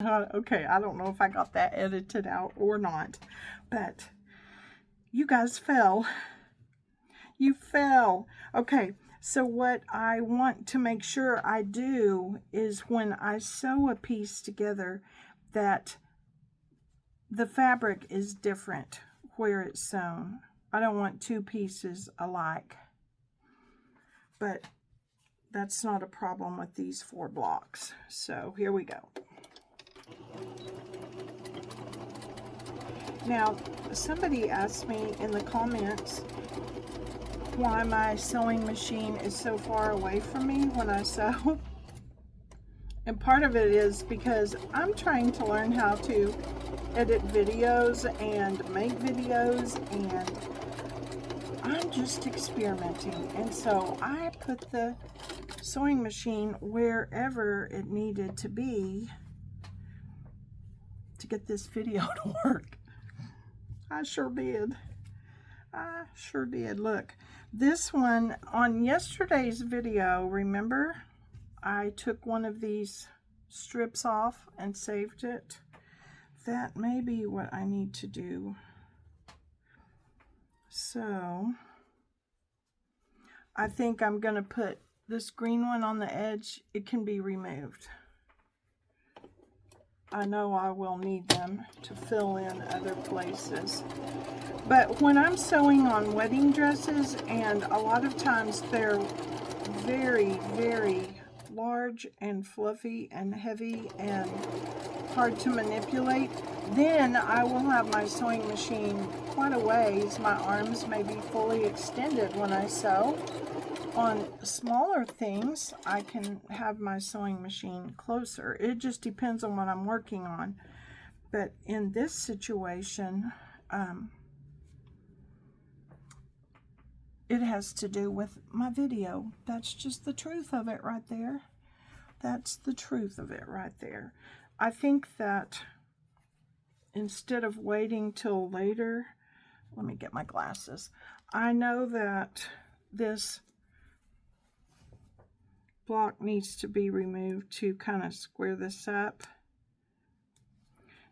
Okay, I don't know if I got that edited out or not, but you guys fell. You fell. Okay, so what I want to make sure I do is when I sew a piece together that the fabric is different where it's sewn. I don't want two pieces alike, but that's not a problem with these 4 blocks. So here we go. Now, somebody asked me in the comments why my sewing machine is so far away from me when I sew. And part of it is because I'm trying to learn how to edit videos and make videos, and I'm just experimenting. And so I put the sewing machine wherever it needed to be to get this video to work. I sure did. I sure did. Look, this one on yesterday's video, remember? I took one of these strips off and saved it. That may be what I need to do. So, I think I'm going to put this green one on the edge. It can be removed. I know I will need them to fill in other places. But when I'm sewing on wedding dresses, and a lot of times they're very, very large and fluffy and heavy and hard to manipulate, then I will have my sewing machine quite a ways. My arms may be fully extended when I sew. On smaller things, I can have my sewing machine closer. It just depends on what I'm working on. But in this situation, it has to do with my video. That's just the truth of it right there. That's the truth of it right there. I think that instead of waiting till later, let me get my glasses. I know that this block needs to be removed to kind of square this up.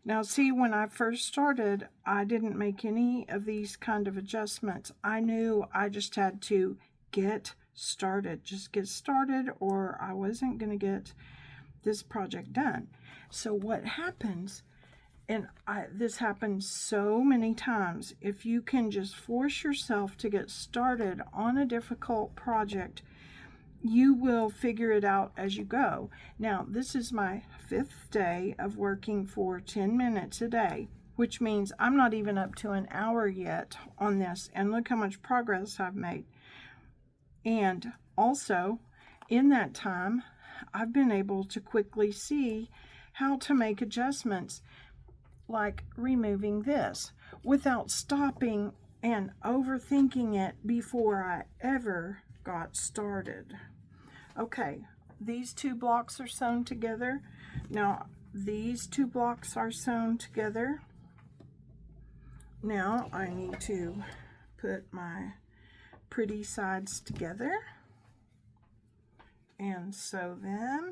Now see, when I first started, I didn't make any of these kind of adjustments. I knew I just had to get started. Just get started, or I wasn't going to get this project done. So what happens, and this happens so many times, if you can just force yourself to get started on a difficult project, you will figure it out as you go. Now, this is my 5th day of working for 10 minutes a day, which means I'm not even up to an hour yet on this. And look how much progress I've made. And also, in that time, I've been able to quickly see how to make adjustments, like removing this, without stopping and overthinking it before I ever got started. Okay, these 2 blocks are sewn together. Now, these 2 blocks are sewn together. Now, I need to put my pretty sides together and sew them.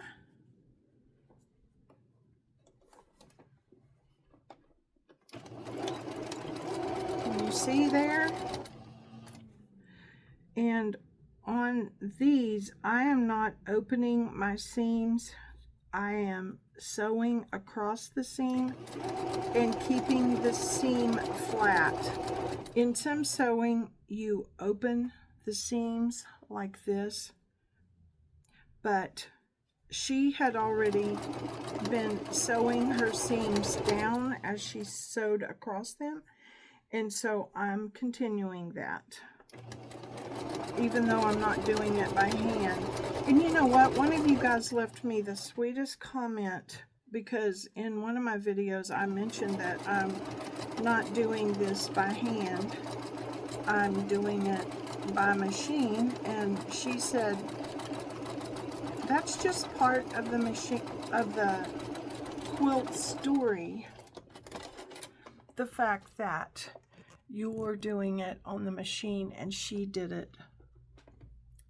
Can you see there? And on these, I am not opening my seams. I am sewing across the seam and keeping the seam flat. In some sewing, you open the seams like this, but she had already been sewing her seams down as she sewed across them, and so I'm continuing that, even though I'm not doing it by hand. And you know what? One of you guys left me the sweetest comment, because in one of my videos I mentioned that I'm not doing this by hand. I'm doing it by machine, and she said that's just part of the machine, of the quilt story. The fact that you were doing it on the machine and she did it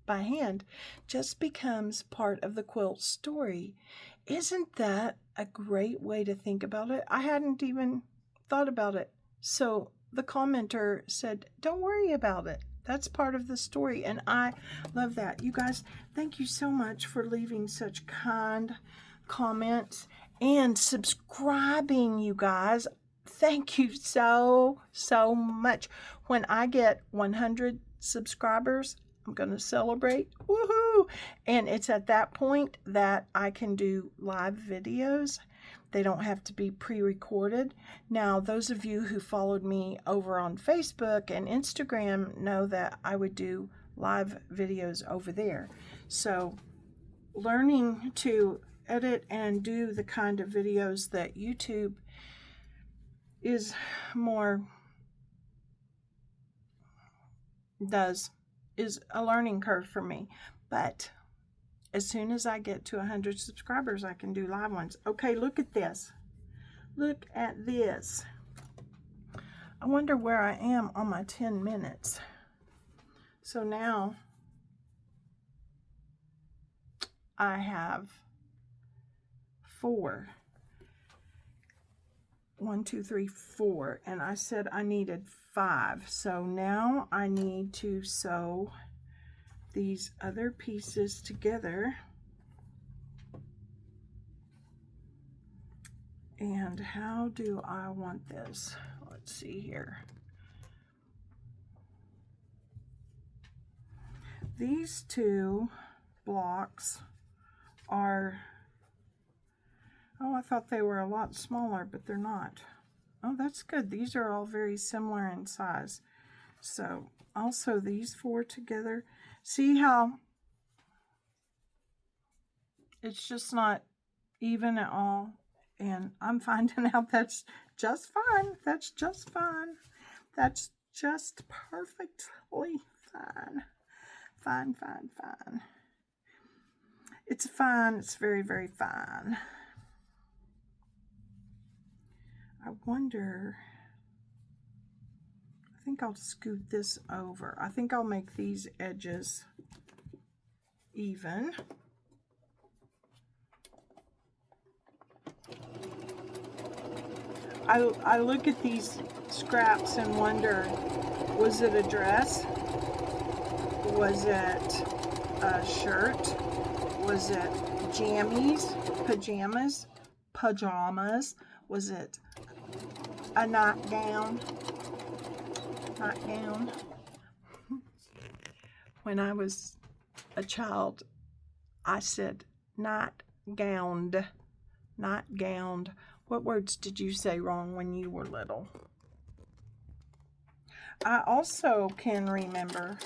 by hand just becomes part of the quilt story. Isn't that a great way to think about it. I hadn't even thought about it. So the commenter said, don't worry about it. That's part of the story. And I love that. You guys, thank you so much for leaving such kind comments and subscribing, you guys. Thank you so much. When I get 100 subscribers, I'm going to celebrate. Woohoo! And it's at that point that I can do live videos. They don't have to be pre-recorded. Now, those of you who followed me over on Facebook and Instagram know that I would do live videos over there. So, learning to edit and do the kind of videos that YouTube is a learning curve for me. But as soon as I get to 100 subscribers, I can do live ones. Okay, look at this. Look at this. I wonder where I am on my 10 minutes. So now I have 4. 1, 2, 3, 4. And I said I needed 5. So now I need to sew these other pieces together. And how do I want this? Let's see here. These 2 blocks are, oh, I thought they were a lot smaller, but they're not. Oh, that's good. These are all very similar in size. So I'll sew these 4 together. See how it's just not even at all? And I'm finding out that's just fine. That's just fine. That's just perfectly fine. Fine. It's fine. It's very, very fine. I wonder, I think I'll scoot this over. I think I'll make these edges even. I look at these scraps and wonder, was it a dress? Was it a shirt? Was it jammies, pajamas? Was it a nightgown? When I was a child, I said not gowned. What words did you say wrong when you were little? I also can remember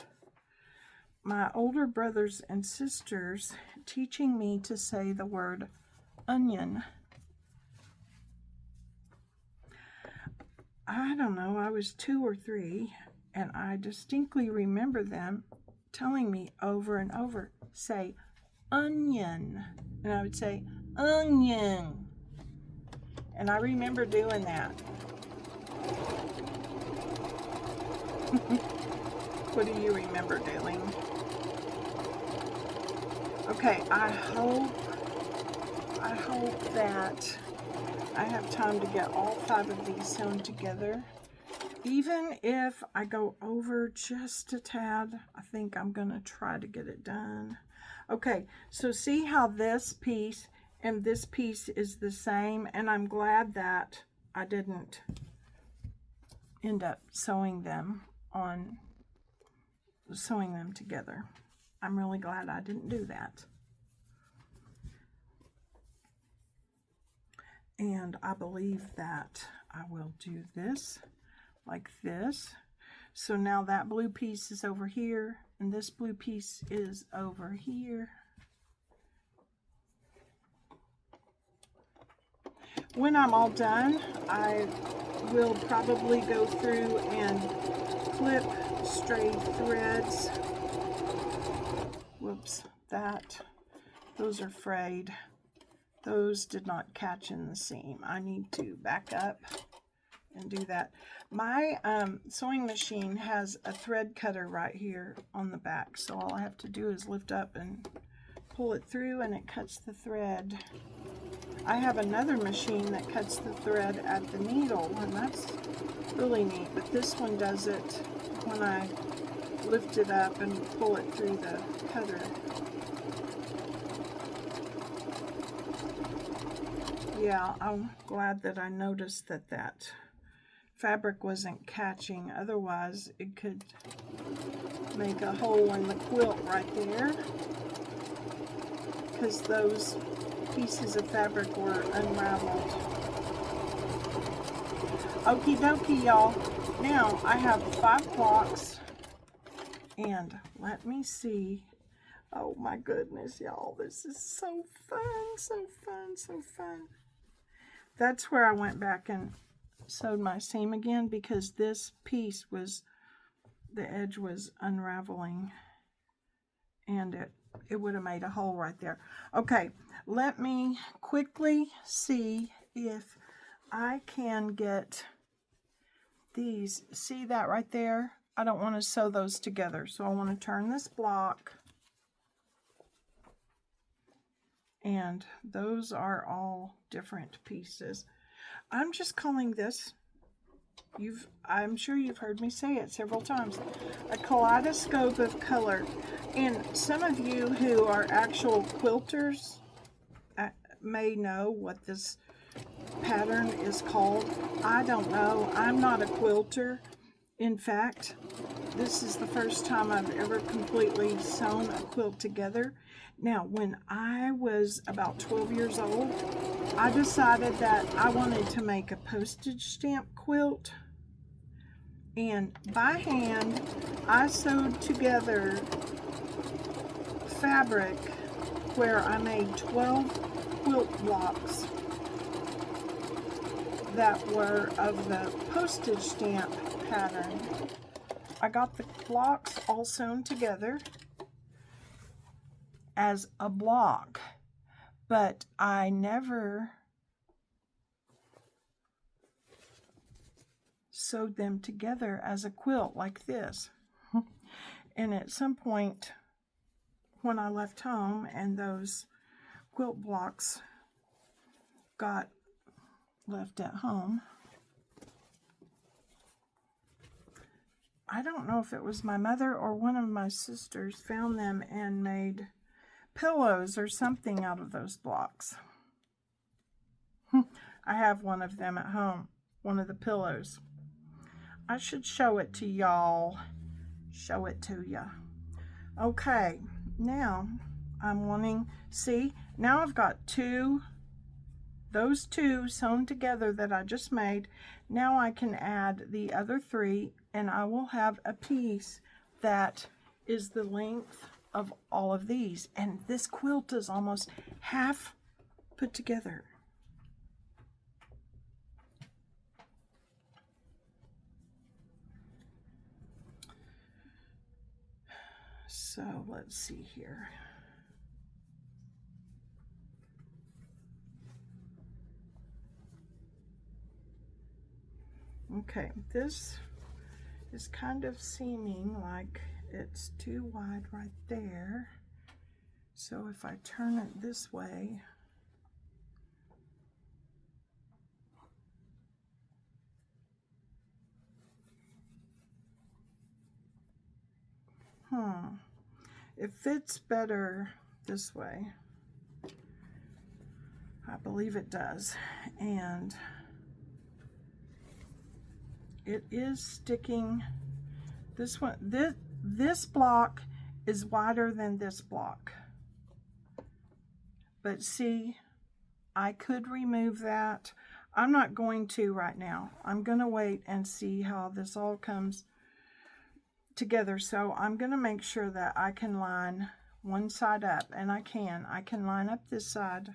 my older brothers and sisters teaching me to say the word onion. I don't know, I was 2 or 3, and I distinctly remember them telling me over and over, say onion. And I would say onion. And I remember doing that. What do you remember doing? Okay, I hope that I have time to get all 5 of these sewn together. Even if I go over just a tad, I think I'm going to try to get it done. Okay, so see how this piece and this piece is the same, and I'm glad that I didn't end up sewing them together. I'm really glad I didn't do that. And I believe that I will do this like this. So now that blue piece is over here, and this blue piece is over here. When I'm all done, I will probably go through and clip stray threads. Whoops, those are frayed. Those did not catch in the seam. I need to back up and do that. My sewing machine has a thread cutter right here on the back, so all I have to do is lift up and pull it through, and it cuts the thread. I have another machine that cuts the thread at the needle, and that's really neat. But this one does it when I lift it up and pull it through the cutter. Yeah, I'm glad that I noticed that that fabric wasn't catching. Otherwise, it could make a hole in the quilt right there, because those pieces of fabric were unraveled. Okie dokie, y'all. Now I have 5 blocks, and let me see. Oh my goodness, y'all, this is so fun, so fun, so fun. That's where I went back and sewed my seam again, because this piece was, the edge was unraveling, and it would have made a hole right there. Okay, let me quickly see if I can get these. See that right there? I don't want to sew those together, so I want to turn this block, and those are all different pieces. I'm just calling this, I'm sure you've heard me say it several times, a kaleidoscope of color. And some of you who are actual quilters may know what this pattern is called. I don't know. I'm not a quilter. In fact, this is the first time I've ever completely sewn a quilt together. Now, when I was about 12 years old, I decided that I wanted to make a postage stamp quilt. And by hand, I sewed together fabric where I made 12 quilt blocks that were of the postage stamp pattern. I got the blocks all sewn together as a block, but I never sewed them together as a quilt like this. And at some point when I left home and those quilt blocks got left at home, I don't know if it was my mother or one of my sisters found them and made pillows or something out of those blocks. I have one of them at home, one of the pillows. I should show it to y'all. Show it to ya. Okay, now I'm wanting, see, now I've got those two sewn together that I just made. Now I can add the other 3, and I will have a piece that is the length of all of these. And this quilt is almost half put together. So let's see here. Okay, this is kind of seeming like it's too wide right there. So if I turn it this way, it fits better this way. I believe it does. And it is sticking. This one, this block is wider than this block. But see, I could remove that. I'm not going to right now. I'm going to wait and see how this all comes together. So I'm going to make sure that I can line one side up, and I can line up this side.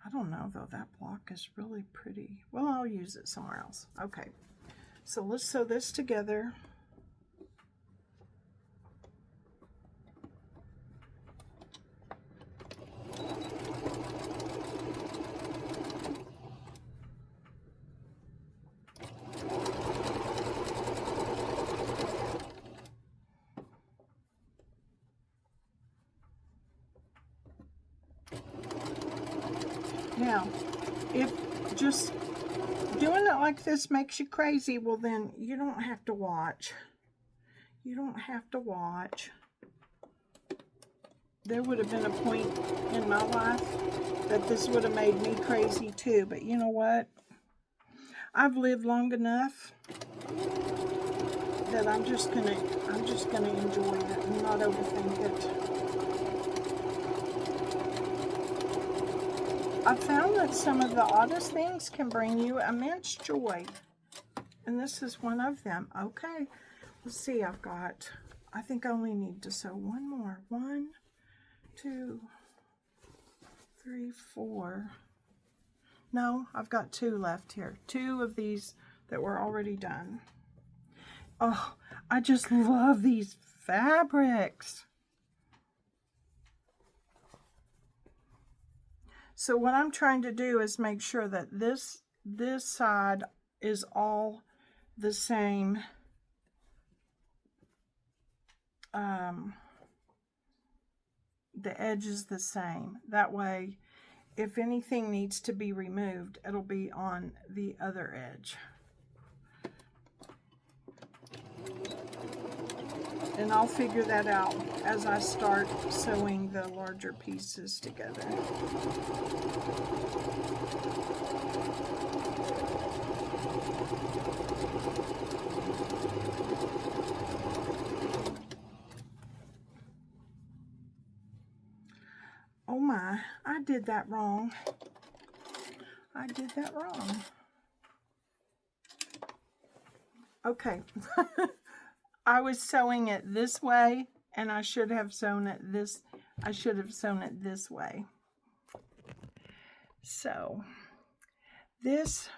I don't know though, that block is really pretty. Well, I'll use it somewhere else. Okay, so let's sew this together. Now, if just doing it like this makes you crazy, well then you don't have to watch. You don't have to watch. There would have been a point in my life that this would have made me crazy too, but you know what? I've lived long enough that I'm just gonna enjoy it and not overthink it. I found that some of the oddest things can bring you immense joy, and this is one of them. Okay, let's see. I think I only need to sew one more. 1, 2, 3, 4. No, I've got 2 left here. 2 of these that were already done. Oh, I just love these fabrics. So what I'm trying to do is make sure that this side is all the same. The edge is the same. That way, if anything needs to be removed, it'll be on the other edge. And I'll figure that out as I start sewing the larger pieces together. Oh my, I did that wrong. I did that wrong. Okay. I was sewing it this way, and I should have sewn it this way. So, this,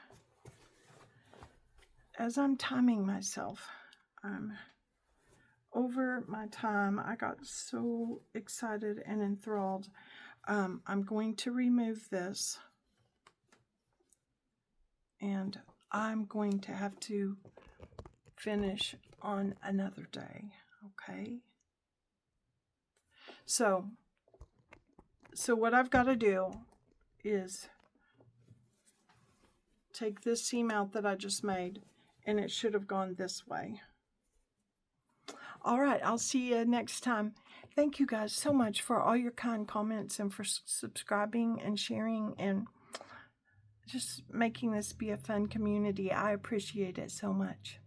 as I'm timing myself, I'm over my time. I got so excited and enthralled. I'm going to remove this, and I'm going to have to finish on another day. Okay, so what I've got to do is take this seam out that I just made, and it should have gone this way. All right, I'll see you next time. Thank you guys so much for all your kind comments and for subscribing and sharing and just making this be a fun community. I appreciate it so much.